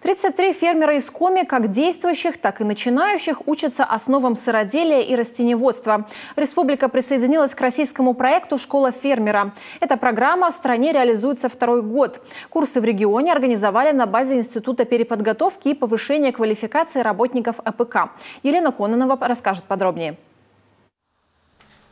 33 фермера из Коми, как действующих, так и начинающих, учатся основам сыроделия и растениеводства. Республика присоединилась к российскому проекту «Школа фермера». Эта программа в стране реализуется второй год. Курсы в регионе организовали на базе Института переподготовки и повышения квалификации работников АПК. Елена Кононова расскажет подробнее.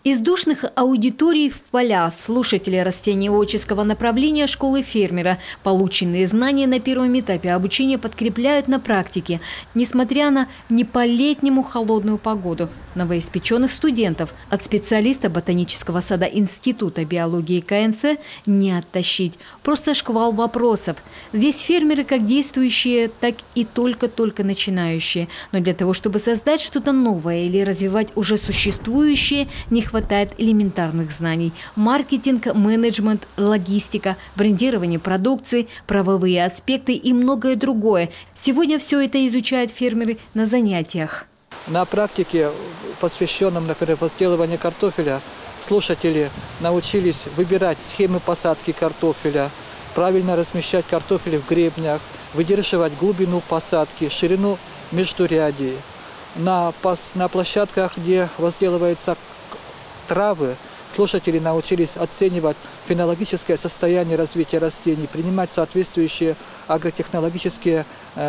Из душных аудиторий в поля слушатели растениеводческого направления школы фермера полученные знания на первом этапе обучения подкрепляют на практике, несмотря на не по-летнему холодную погоду. Новоиспеченных студентов от специалиста ботанического сада Института биологии КНЦ не оттащить. Просто шквал вопросов. Здесь фермеры как действующие, так и только-только начинающие. Но для того, чтобы создать что-то новое или развивать уже существующее, не хватает элементарных знаний. Маркетинг, менеджмент, логистика, брендирование продукции, правовые аспекты и многое другое. Сегодня все это изучают фермеры на занятиях. На практике, посвященном, например, возделыванию картофеля, слушатели научились выбирать схемы посадки картофеля, правильно размещать картофель в гребнях, выдерживать глубину посадки, ширину междурядий. На площадках, где возделываются травы, слушатели научились оценивать фенологическое состояние развития растений, принимать соответствующие агротехнологические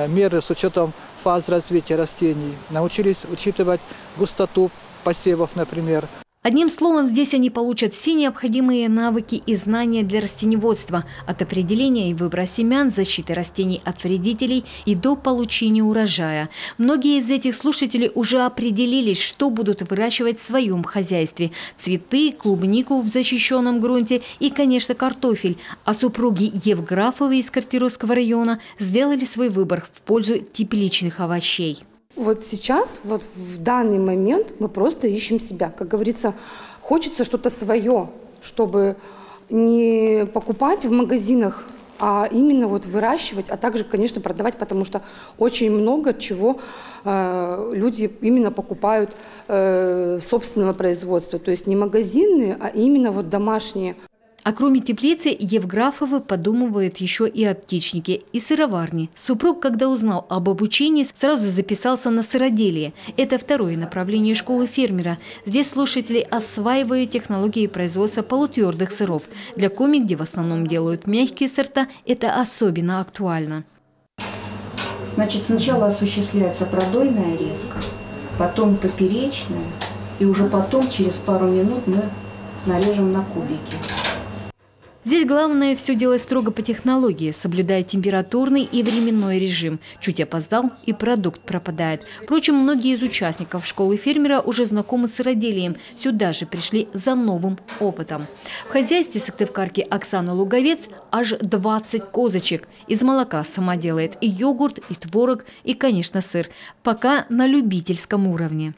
меры с учетом фаз развития растений, научились учитывать густоту посевов, например. Одним словом, здесь они получат все необходимые навыки и знания для растениеводства, от определения и выбора семян, защиты растений от вредителей и до получения урожая. Многие из этих слушателей уже определились, что будут выращивать в своем хозяйстве. Цветы, клубнику в защищенном грунте и, конечно, картофель. А супруги Евграфовы из Картиросского района сделали свой выбор в пользу тепличных овощей. Вот сейчас, вот в данный момент мы просто ищем себя. Как говорится, хочется что-то свое, чтобы не покупать в магазинах, а именно вот выращивать, а также, конечно, продавать, потому что очень много чего люди именно покупают собственного производства. То есть не магазинные, а именно вот домашние. А кроме теплицы, Евграфовы подумывают еще и о птичнике и сыроварне. Супруг, когда узнал об обучении, сразу записался на сыроделие. Это второе направление школы фермера. Здесь слушатели осваивают технологии производства полутвердых сыров. Для Коми, где в основном делают мягкие сорта, это особенно актуально. Значит, сначала осуществляется продольная резка, потом поперечная, и уже потом, через пару минут, мы нарежем на кубики. Здесь главное все делать строго по технологии, соблюдая температурный и временной режим. Чуть опоздал, и продукт пропадает. Впрочем, многие из участников школы фермера уже знакомы с сыроделием. Сюда же пришли за новым опытом. В хозяйстве сыктывкарки Оксаны Луговец аж 20 козочек. Из молока сама делает и йогурт, и творог, и, конечно, сыр. Пока на любительском уровне.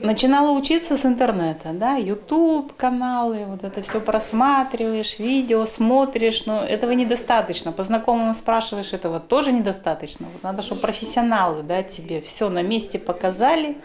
Начинала учиться с интернета, да, YouTube каналы, вот это все просматриваешь, видео смотришь, но этого недостаточно. По знакомым спрашиваешь, этого тоже недостаточно. Вот надо, чтобы профессионалы, да, тебе все на месте показали,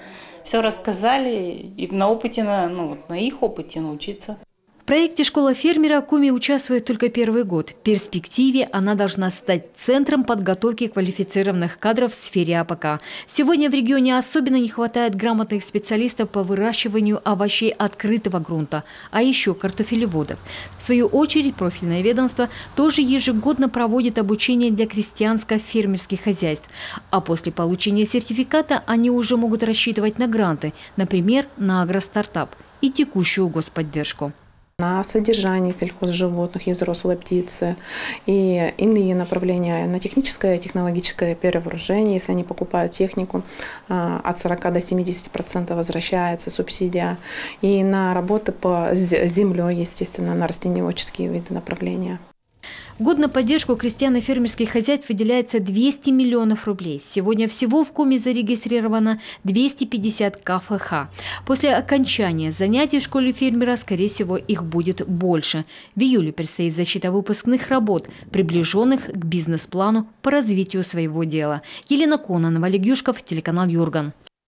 все рассказали и на опыте, на их опыте научиться. В проекте «Школа фермера» Коми участвует только первый год. В перспективе она должна стать центром подготовки квалифицированных кадров в сфере АПК. Сегодня в регионе особенно не хватает грамотных специалистов по выращиванию овощей открытого грунта, а еще картофелеводов. В свою очередь, профильное ведомство тоже ежегодно проводит обучение для крестьянско-фермерских хозяйств. А после получения сертификата они уже могут рассчитывать на гранты, например, на агростартап и текущую господдержку. На содержание сельхозживотных и взрослой птицы, и иные направления на техническое и технологическое перевооружение. Если они покупают технику, от 40 до 70% возвращается субсидия. И на работы по земле, естественно, на растениеводческие виды направления. В год на поддержку крестьян и фермерских хозяйств выделяется 200 миллионов рублей. Сегодня всего в Коми зарегистрировано 250 КФХ. После окончания занятий в школе фермера, скорее всего, их будет больше. В июле предстоит защита выпускных работ, приближенных к бизнес-плану по развитию своего дела. Елена Кононова, Олег Юшков, телеканал Юрган.